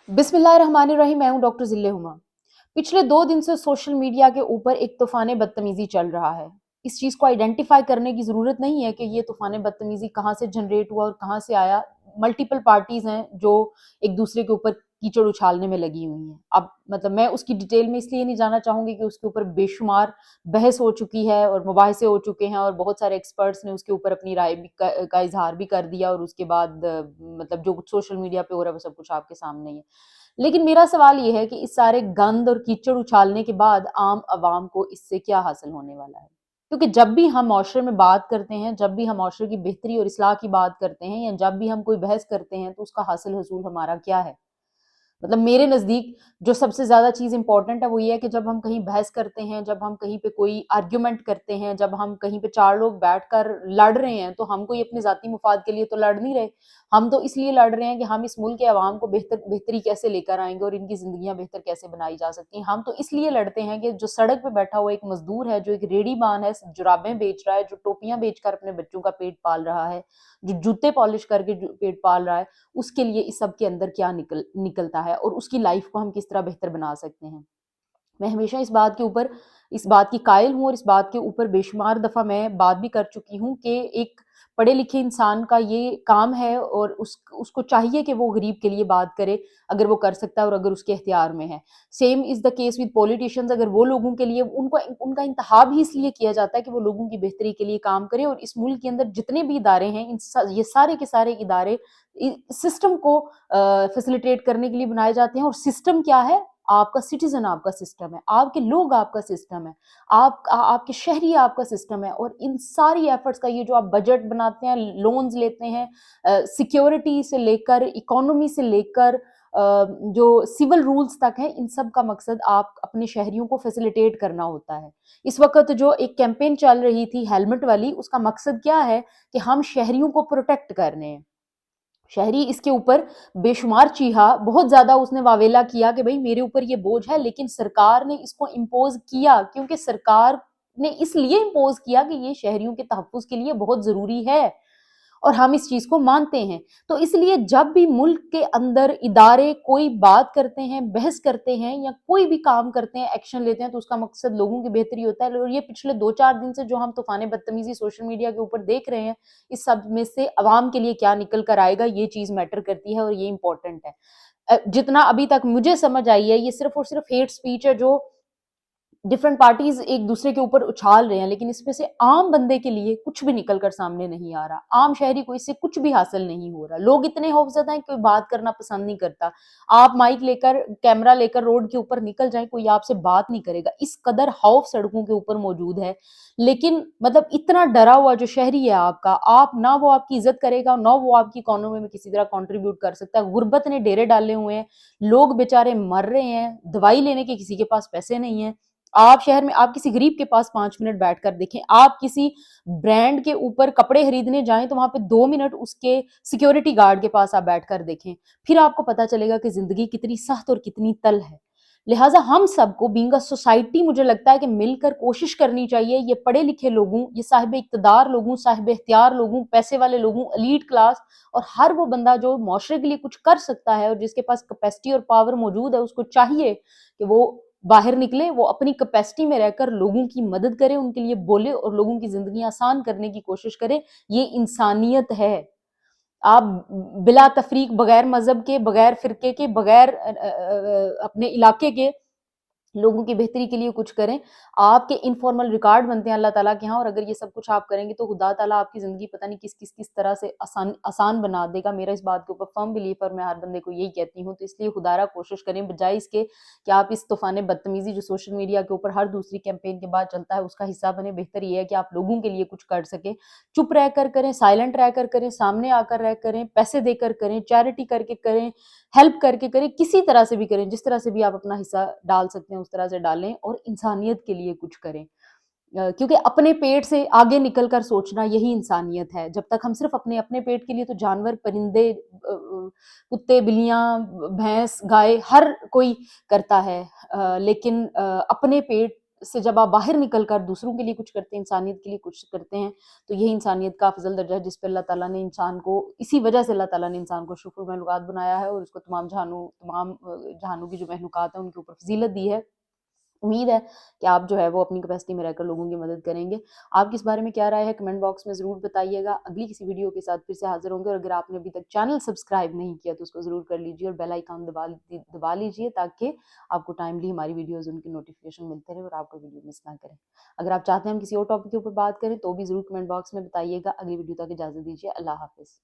बिस्मिल्लाहिर्रहमानिर्रहीम। मैं हूं डॉक्टर जिल्ले हुमा। पिछले 2 दिन से सोशल मीडिया के ऊपर एक तूफान बदतमीजी चल रहा है। इस चीज को आइडेंटिफाई करने की जरूरत नहीं है कि ये तूफान बदतमीजी कहाँ से जनरेट हुआ और कहाँ से आया। मल्टीपल पार्टीज हैं जो एक दूसरे के ऊपर कीचड़ उछालने में लगी हुई हैं। अब मतलब मैं उसकी डिटेल में इसलिए नहीं जाना चाहूंगी कि उसके ऊपर बेशुमार बहस हो चुकी है और मुबाहिसे हो चुके हैं और बहुत सारे एक्सपर्ट्स ने उसके ऊपर अपनी राय भी का इजहार भी कर दिया और उसके बाद मतलब जो कुछ सोशल मीडिया पे हो रहा है वो सब कुछ आपके सामने ही है। लेकिन मेरा सवाल ये है कि इस सारे गंद और कीचड़ उछालने के बाद आम आवाम को इससे क्या हासिल होने वाला है? क्योंकि जब भी हम माशरे में बात करते हैं, जब भी हम माशरे की बेहतरी और इस्लाह की बात करते हैं या जब भी हम कोई बहस करते हैं तो उसका हासिल हसूल हमारा क्या है? मतलब मेरे नज़दीक जो सबसे ज़्यादा चीज़ इम्पोर्टेंट है वो ये है कि जब हम कहीं बहस करते हैं, जब हम कहीं पे कोई आर्ग्यूमेंट करते हैं, जब हम कहीं पे 4 लोग बैठकर लड़ रहे हैं, तो हम कोई अपने ज़ाती मुफ़ाद के लिए तो लड़ नहीं रहे। हम तो इसलिए लड़ रहे हैं कि हम इस मुल्क के अवाम को बेहतरी कैसे लेकर आएँगे और इनकी ज़िंदगियाँ बेहतर कैसे बनाई जा सकती हैं। हम तो इसलिए लड़ते हैं कि जो सड़क पे बैठा हुआ एक मज़दूर है, जो एक रेहड़ीबान है, जुराबें बेच रहा है, जो टोपियाँ बेचकर अपने बच्चों का पेट पाल रहा है, जो जूते पॉलिश करके पेट पाल रहा है, उसके लिए इस सब के अंदर क्या निकलता है और उसकी लाइफ को हम किस तरह बेहतर बना सकते हैं। मैं हमेशा इस बात की कायल हूँ और इस बात के ऊपर बेशुमार दफ़ा मैं बात भी कर चुकी हूँ कि एक पढ़े लिखे इंसान का ये काम है और उसको चाहिए कि वो गरीब के लिए बात करे, अगर वो कर सकता है और अगर उसके इख्तियार में है। Same is the case with politicians. अगर वो लोगों के लिए उनको उनका इंतखाब ही इसलिए किया जाता है कि वो लोगों की बेहतरी के लिए काम करें और इस मुल्क के अंदर जितने भी इदारे हैं, ये सारे के सारे इदारे सिस्टम को फैसिलिटेट करने के लिए बनाए जाते हैं। और सिस्टम क्या है? आपका सिटीजन आपका सिस्टम है, आपके लोग आपका सिस्टम है, आपके शहरी आपका सिस्टम है। और इन सारी एफर्ट्स का ये जो आप बजट बनाते हैं, लोन्स लेते हैं, सिक्योरिटी से लेकर इकोनॉमी से लेकर जो सिविल रूल्स तक है, इन सब का मकसद आप अपने शहरियों को फैसिलिटेट करना होता है। इस वक्त जो एक कैंपेन चल रही थी हेलमेट वाली, उसका मकसद क्या है कि हम शहरियों को प्रोटेक्ट करने हैं। शहरी इसके ऊपर बेशुमार चीहा, बहुत ज्यादा उसने वावेला किया कि भाई मेरे ऊपर ये बोझ है, लेकिन सरकार ने इसको इम्पोज किया क्योंकि सरकार ने इसलिए इम्पोज किया कि ये शहरियों के तहफ्फुज के लिए बहुत जरूरी है और हम इस चीज को मानते हैं। तो इसलिए जब भी मुल्क के अंदर इदारे कोई बात करते हैं, बहस करते हैं या कोई भी काम करते हैं, एक्शन लेते हैं, तो उसका मकसद लोगों की बेहतरी होता है। और ये पिछले 2-4 दिन से जो हम तूफान बदतमीजी सोशल मीडिया के ऊपर देख रहे हैं, इस सब में से अवाम के लिए क्या निकल कर आएगा, ये चीज मैटर करती है और ये इंपॉर्टेंट है। जितना अभी तक मुझे समझ आई है, ये सिर्फ और सिर्फ हेट स्पीच है जो डिफरेंट पार्टीज एक दूसरे के ऊपर उछाल रहे हैं, लेकिन इसमें से आम बंदे के लिए कुछ भी निकल कर सामने नहीं आ रहा। आम शहरी को इससे कुछ भी हासिल नहीं हो रहा। लोग इतने खौफजदा हैं, कोई बात करना पसंद नहीं करता। आप माइक लेकर, कैमरा लेकर रोड के ऊपर निकल जाएं, कोई आपसे बात नहीं करेगा। इस कदर खौफ सड़कों के ऊपर मौजूद है। लेकिन मतलब इतना डरा हुआ जो शहरी है आपका, आप ना वो आपकी इज्जत करेगा, ना वो आपकी इकोनॉमी में किसी तरह कंट्रीब्यूट कर सकता है। गुर्बत ने डेरे डाले हुए हैं, लोग बेचारे मर रहे हैं, दवाई लेने के किसी के पास पैसे नहीं है। आप शहर में, आप किसी गरीब के पास 5 मिनट बैठकर देखें, आप किसी ब्रांड के ऊपर कपड़े खरीदने जाएं तो वहां पे 2 मिनट उसके सिक्योरिटी गार्ड के पास आप बैठकर देखें, फिर आपको पता चलेगा कि जिंदगी कितनी सख्त और कितनी तल है। लिहाजा हम सबको बीइंग अ सोसाइटी, मुझे लगता है कि मिलकर कोशिश करनी चाहिए। ये पढ़े लिखे लोगों, ये साहिब इक्तदार लोगों, साहिब इख्तियार लोगों, पैसे वाले लोगों, एलीट क्लास और हर वो बंदा जो मुआशरे के लिए कुछ कर सकता है और जिसके पास कैपेसिटी और पावर मौजूद है, उसको चाहिए कि वो बाहर निकले, वो अपनी कैपेसिटी में रहकर लोगों की मदद करे, उनके लिए बोले और लोगों की जिंदगी आसान करने की कोशिश करे। ये इंसानियत है। आप बिला तफरीक, बगैर मजहब के, बगैर फिरके के, बगैर अपने इलाके के लोगों की बेहतरी के लिए कुछ करें। आपके इनफॉर्मल रिकॉर्ड बनते हैं अल्लाह ताला के यहाँ, और अगर ये सब कुछ आप करेंगे तो खुदा ताला आपकी ज़िंदगी पता नहीं किस तरह से आसान बना देगा। मेरा इस बात के ऊपर फर्म बिलीफ है और मैं हर बंदे को यही कहती हूँ। तो इसलिए खुदारा कोशिश करें, बजाय इसके कि आप इस तूफान बदतमीज़ी जो सोशल मीडिया के ऊपर हर दूसरी कैंपेन के बाद चलता है उसका हिस्सा बने। बेहतर ये है कि आप लोगों के लिए कुछ कर सकें। चुप रहकर करें, साइलेंट रहकर करें, सामने आकर रह करें, पैसे देकर करें, चैरिटी करके करें, हेल्प करके करें, किसी तरह से भी करें। जिस तरह से भी आप अपना हिस्सा डाल सकते हैं उस तरह से डालें और इंसानियत के लिए कुछ करें। क्योंकि अपने पेट से आगे निकल कर सोचना यही इंसानियत है। जब तक हम सिर्फ अपने अपने पेट के लिए, तो जानवर, परिंदे, कुत्ते, बिल्लियां, भैंस, गाय, हर कोई करता है। लेकिन अपने पेट سے جب آپ باہر نکل کر دوسروں کے لیے کچھ کرتے ہیں، انسانیت کے لیے کچھ کرتے ہیں، تو یہی انسانیت کا افضل درجہ ہے جس پہ اللہ تعالیٰ نے انسان کو، اسی وجہ سے اللہ تعالیٰ نے انسان کو شکر مخلوقات بنایا ہے اور اس کو تمام جہانوں کی جو مخلوقات ہیں ان کے اوپر فضیلت دی ہے۔ امید ہے کہ آپ جو ہے وہ اپنی کیپیسٹی میں رہ کر لوگوں کی مدد کریں گے۔ آپ کی اس بارے میں کیا رائے ہے کمنٹ باکس میں ضرور بتائیے گا۔ اگلی کسی ویڈیو کے ساتھ پھر سے حاضر ہوں گے، اور اگر آپ نے ابھی تک چینل سبسکرائب نہیں کیا تو اس کو ضرور کر لیجیے اور بیل آئیکن دبا لیجیے تاکہ آپ کو ٹائملی ہماری ویڈیوز ان کی نوٹیفیکیشن ملتے رہے اور آپ کو ویڈیو مس نہ کریں۔ اگر آپ چاہتے ہیں ہم کسی اور ٹاپک کے اوپر بات کریں تو بھی ضرور کمنٹ باکس میں بتائیے گا۔ اگلی ویڈیو تک اجازت دیجیے، اللہ حافظ۔